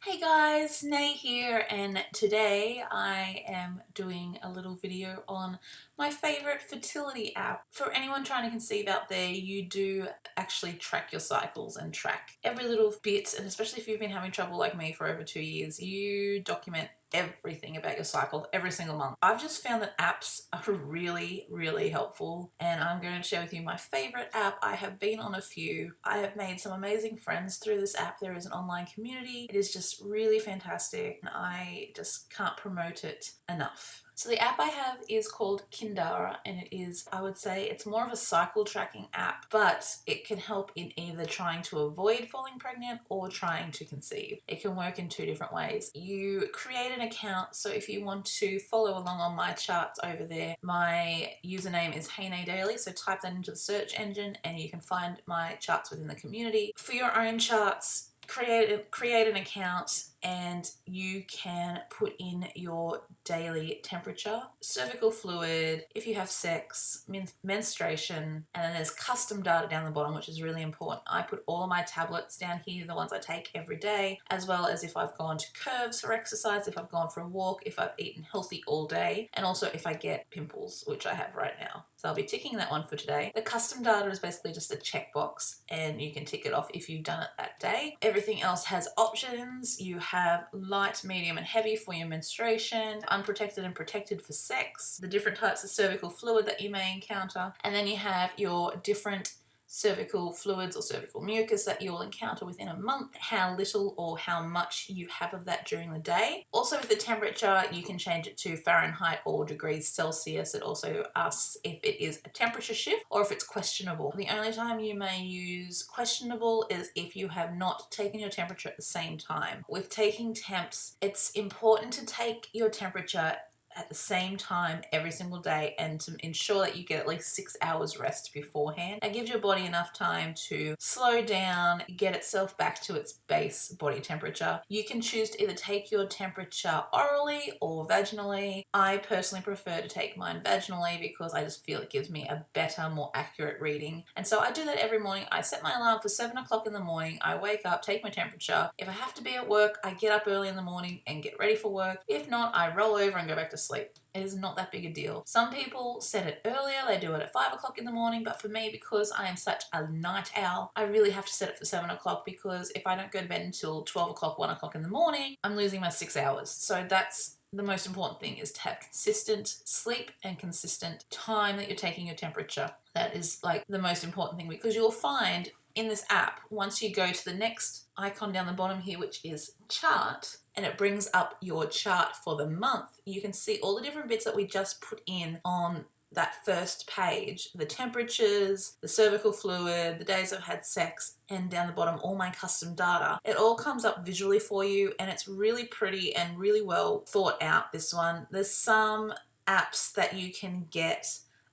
Hey guys, Nay here, and today I am doing a little video on my favorite fertility app. For anyone trying to conceive out there, you do actually track your cycles and track every little bit, and especially if you've been having trouble like me for over 2 years, you document everything about your cycle every single month. I've just found that apps are really helpful, and I'm going to share with you my favorite app. I have been on a few. I have made some amazing friends through this app. There is an online community. It is just really fantastic, and I just can't promote it enough. So the app I have is called Kindara, and it is, I would say, it's more of a cycle tracking app, but it can help in either trying to avoid falling pregnant or trying to conceive. It can work in two different ways. You create an account, so if you want to follow along on my charts over there, my username is Hey naedaily, so type that into the search engine and you can find my charts within the community. For your own charts, create an account and you can put in your daily temperature, cervical fluid, if you have sex, menstruation, and then there's custom data down the bottom, which is really important. I put all of my tablets down here, the ones I take every day, as well as if I've gone to curves for exercise, if I've gone for a walk, if I've eaten healthy all day, and also if I get pimples, which I have right now. So I'll be ticking that one for today. The custom data is basically just a checkbox and you can tick it off if you've done it that day. Everything else has options. You have light, medium, and heavy for your menstruation, unprotected and protected for sex, the different types of cervical fluid that you may encounter, and then you have your different cervical fluids or cervical mucus that you'll encounter within a month, how little or how much you have of that during the day. Also with the temperature, you can change it to Fahrenheit or degrees Celsius. It also asks if it is a temperature shift or if it's questionable. The only time you may use questionable is if you have not taken your temperature at the same time. With taking temps, it's important to take your temperature at the same time every single day and to ensure that you get at least 6 hours rest beforehand. That gives your body enough time to slow down, get itself back to its base body temperature. You can choose to either take your temperature orally or vaginally. I personally prefer to take mine vaginally because I just feel it gives me a better, more accurate reading. And so I do that every morning. I set my alarm for 7 o'clock in the morning. I wake up, take my temperature. If I have to be at work, I get up early in the morning and get ready for work. If not, I roll over and go back to sleep. It is not that big a deal. Some people set it earlier, they do it at 5 o'clock in the morning, but for me, because I am such a night owl, I really have to set it for 7 o'clock because if I don't go to bed until 12 o'clock, 1 o'clock in the morning, I'm losing my 6 hours. So that's the most important thing, is to have consistent sleep and consistent time that you're taking your temperature. That is like the most important thing, because you'll find in this app, once you go to the next icon down the bottom here, which is chart, and it brings up your chart for the month, you can see all the different bits that we just put in on that first page, the temperatures, the cervical fluid, the days I've had sex, and down the bottom all my custom data. It all comes up visually for you and it's really pretty and really well thought out, this one. There's some apps that you can get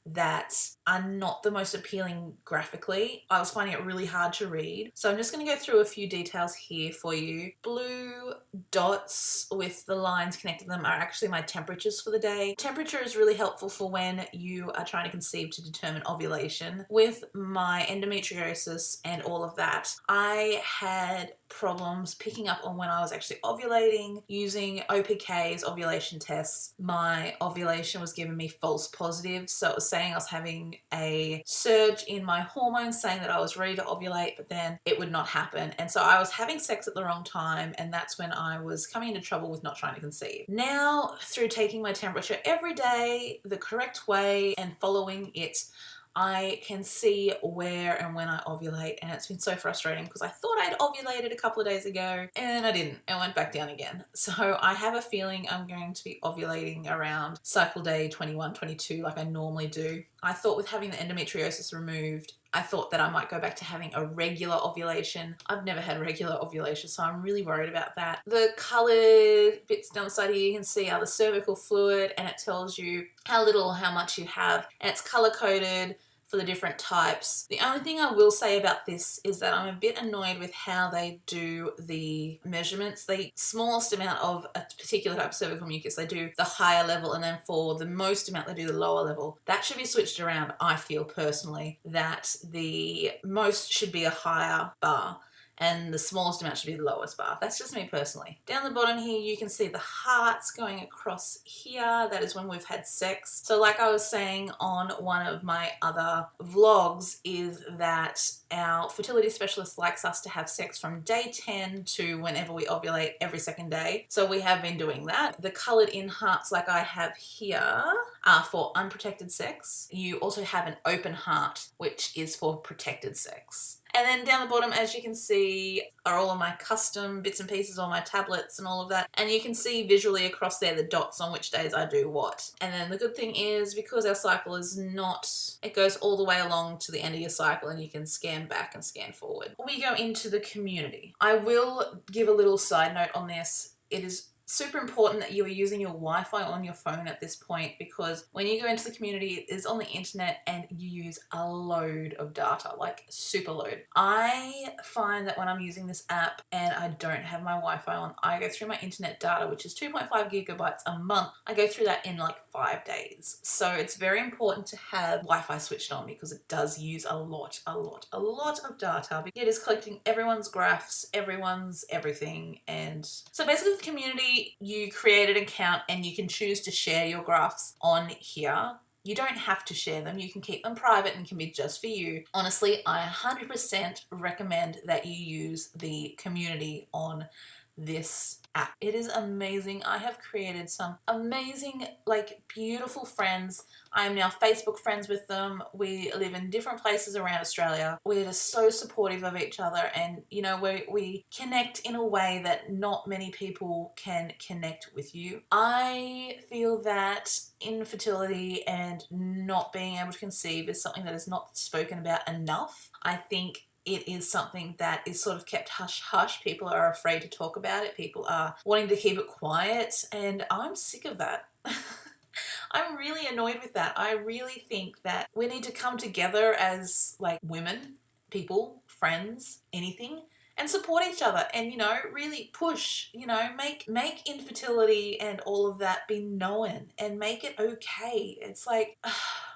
that are not the most appealing graphically. I was finding it really hard to read. So I'm just going to go through a few details here for you. Blue dots with the lines connecting them are actually my temperatures for the day. Temperature is really helpful for when you are trying to conceive to determine ovulation. With my endometriosis and all of that, I had problems picking up on when I was actually ovulating. Using OPK's ovulation tests, my ovulation was giving me false positives, so it was saying I was having a surge in my hormones saying that I was ready to ovulate, but then it would not happen, and so I was having sex at the wrong time, and that's when I was coming into trouble with not trying to conceive. Now, through taking my temperature every day the correct way and following it, I can see where and when I ovulate, and it's been so frustrating because I thought I'd ovulated a couple of days ago and I didn't. It went back down again. So I have a feeling I'm going to be ovulating around cycle day 21, 22 like I normally do. I thought with having the endometriosis removed, I thought that I might go back to having a regular ovulation. I've never had regular ovulation, so I'm really worried about that. The coloured bits down the side here you can see are the cervical fluid, and it tells you how little or how much you have, and it's colour coded for the different types. The only thing I will say about this is that I'm a bit annoyed with how they do the measurements. The smallest amount of a particular type of cervical mucus, they do the higher level, and then for the most amount they do the lower level. That should be switched around. I feel personally that the most should be a higher bar and the smallest amount should be the lowest bar. That's just me personally. Down the bottom here, you can see the hearts going across here. That is when we've had sex. So like I was saying on one of my other vlogs, is that our fertility specialist likes us to have sex from day 10 to whenever we ovulate every second day. So we have been doing that. The colored in hearts like I have here are for unprotected sex. You also have an open heart, which is for protected sex. And then down the bottom, as you can see, are all of my custom bits and pieces, all my tablets and all of that. And you can see visually across there the dots on which days I do what. And then the good thing is, because our cycle is not, it goes all the way along to the end of your cycle, and you can scan back and scan forward. We go into the community. I will give a little side note on this. It is super important that you are using your Wi-Fi on your phone at this point, because when you go into the community, it's on the internet and you use a load of data, like super load. I find that when I'm using this app and I don't have my Wi-Fi on, I go through my internet data, which is 2.5 gigabytes a month. I go through that in like 5 days. So it's very important to have Wi-Fi switched on, because it does use a lot of data. It is collecting everyone's graphs, everyone's everything. And so basically the community, you create an account and you can choose to share your graphs on here. You don't have to share them. You can keep them private and can be just for you. Honestly, I 100% recommend that you use the community on this app. It is amazing. I have created some amazing, like, beautiful friends. I am now Facebook friends with them. We live in different places around Australia. We're just so supportive of each other, and you know, we connect in a way that not many people can connect with you. I feel that infertility and not being able to conceive is something that is not spoken about enough. I think it is something that is sort of kept hush-hush. People are afraid to talk about it. People are wanting to keep it quiet, and I'm sick of that. I'm really annoyed with that. I really think that we need to come together as like women, people, friends, anything, and support each other, and you know, really push, you know, make infertility and all of that be known and make it okay. It's like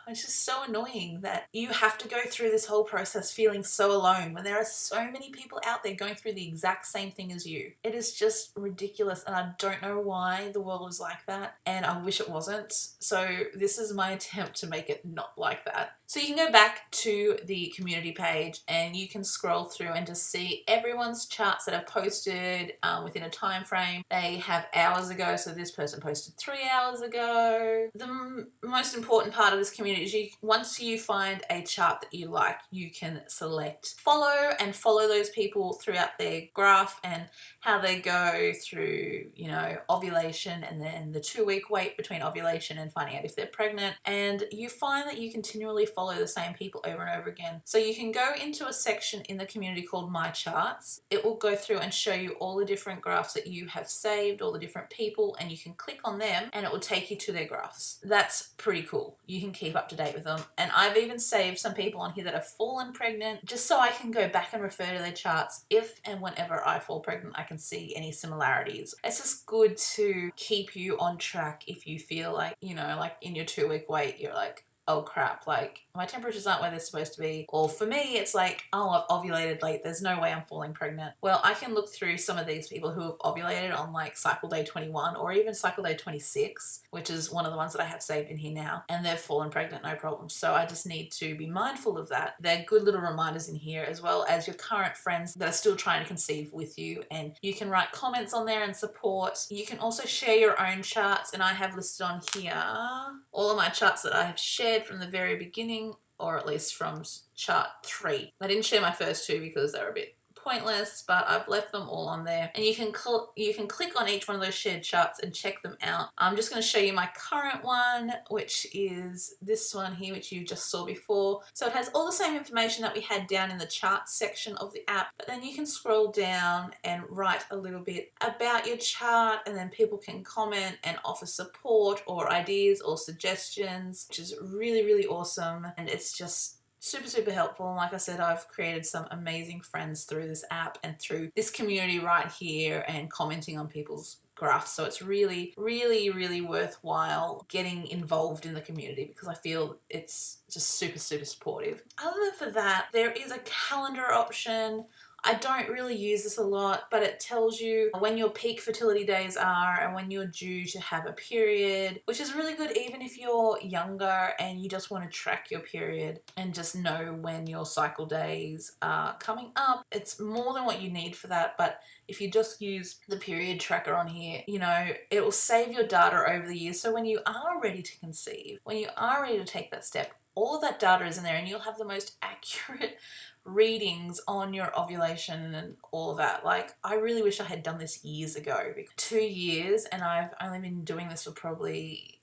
it's just so annoying that you have to go through this whole process feeling so alone when there are so many people out there going through the exact same thing as you. It is just ridiculous, and I don't know why the world is like that, and I wish it wasn't. So this is my attempt to make it not like that. So you can go back to the community page and you can scroll through and just see everyone's charts that are posted within a time frame. They have hours ago, so this person posted 3 hours ago. The most important part of this community is once you find a chart that you like, you can select follow and follow those people throughout their graph and how they go through, you know, ovulation and then the 2-week wait between ovulation and finding out if they're pregnant. And you find that you continually follow the same people over and over again. So you can go into a section in the community called My Charts. It will go through and show you all the different graphs that you have saved, all the different people, and you can click on them and it will take you to their graphs. That's pretty cool. You can keep up to date with them. And I've even saved some people on here that have fallen pregnant, just so I can go back and refer to their charts. If and whenever I fall pregnant, I can see any similarities. It's just good to keep you on track if you feel like, you know, like in your 2-week wait, you're like, oh crap, like my temperatures aren't where they're supposed to be. Or for me, it's like, oh, I've ovulated late, there's no way I'm falling pregnant. Well, I can look through some of these people who have ovulated on like cycle day 21 or even cycle day 26, which is one of the ones that I have saved in here now, and they've fallen pregnant, no problem. So I just need to be mindful of that. They're good little reminders in here, as well as your current friends that are still trying to conceive with you, and you can write comments on there and support. You can also share your own charts, and I have listed on here all of my charts that I have shared from the very beginning, or at least from chart 3. I didn't share my first 2 because they were a bit pointless, but I've left them all on there, and you can click on each one of those shared charts and check them out. I'm just going to show you my current one, which is this one here, which you just saw before. So it has all the same information that we had down in the charts section of the app, but then you can scroll down and write a little bit about your chart, and then people can comment and offer support or ideas or suggestions, which is really awesome. And it's just super helpful. And like I said, I've created some amazing friends through this app and through this community right here and commenting on people's graphs. So it's really worthwhile getting involved in the community, because I feel it's just super supportive. Other than for that, there is a calendar option. I don't really use this a lot, but it tells you when your peak fertility days are and when you're due to have a period, which is really good even if you're younger and you just want to track your period and just know when your cycle days are coming up. It's more than what you need for that, but if you just use the period tracker on here, you know, it will save your data over the years. So when you are ready to conceive, when you are ready to take that step, all of that data is in there and you'll have the most accurate readings on your ovulation and all of that. Like, I really wish I had done this years ago. 2 years, and I've only been doing this for probably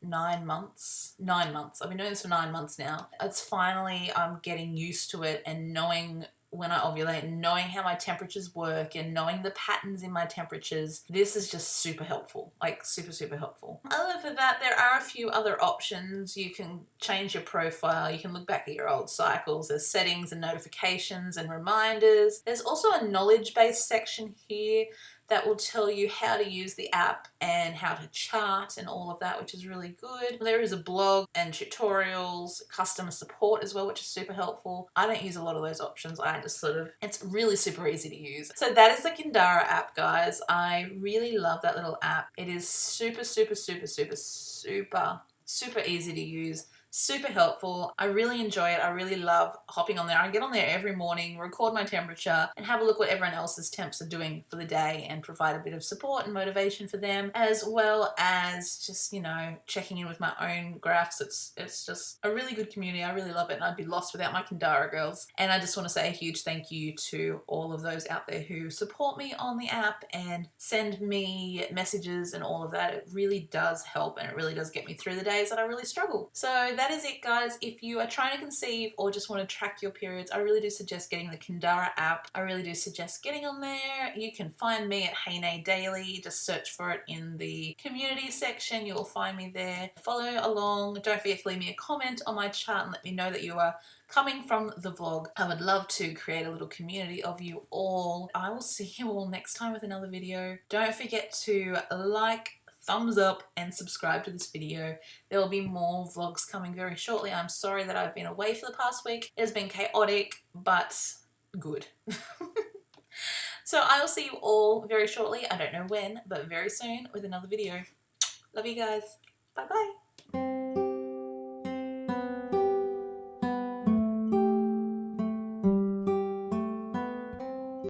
9 months. 9 months. I've been doing this for 9 months now. It's finally, I'm getting used to it and knowing when I ovulate and knowing how my temperatures work and knowing the patterns in my temperatures. This is just super helpful, like super helpful. Other than that, there are a few other options. You can change your profile, you can look back at your old cycles, there's settings and notifications and reminders. There's also a knowledge-based section here that will tell you how to use the app and how to chart and all of that, which is really good. There is a blog and tutorials, customer support as well, which is super helpful. I don't use a lot of those options. I just sort of, it's really super easy to use. So that is the Kindara app, guys. I really love that little app. It is super easy to use. Super helpful. I really enjoy it. I really love hopping on there. I get on there every morning, record my temperature, and have a look what everyone else's temps are doing for the day and provide a bit of support and motivation for them, as well as just, you know, checking in with my own graphs. It's just a really good community. I really love it, and I'd be lost without my Kindara girls. And I just want to say a huge thank you to all of those out there who support me on the app and send me messages and all of that. It really does help, and it really does get me through the days that I really struggle. So that is it, guys. If you are trying to conceive or just want to track your periods, I really do suggest getting the Kindara app. I really do suggest getting on there. You can find me at naedaily. Just search for it in the community section. You'll find me there. Follow along. Don't forget to leave me a comment on my chart and let me know that you are coming from the vlog. I would love to create a little community of you all. I will see you all next time with another video. Don't forget to like, thumbs up, and subscribe to this video. There will be more vlogs coming very shortly. I'm sorry that I've been away for the past week. It has been chaotic, but good. So I will see you all very shortly. I don't know when, but very soon with another video. Love you guys. Bye bye.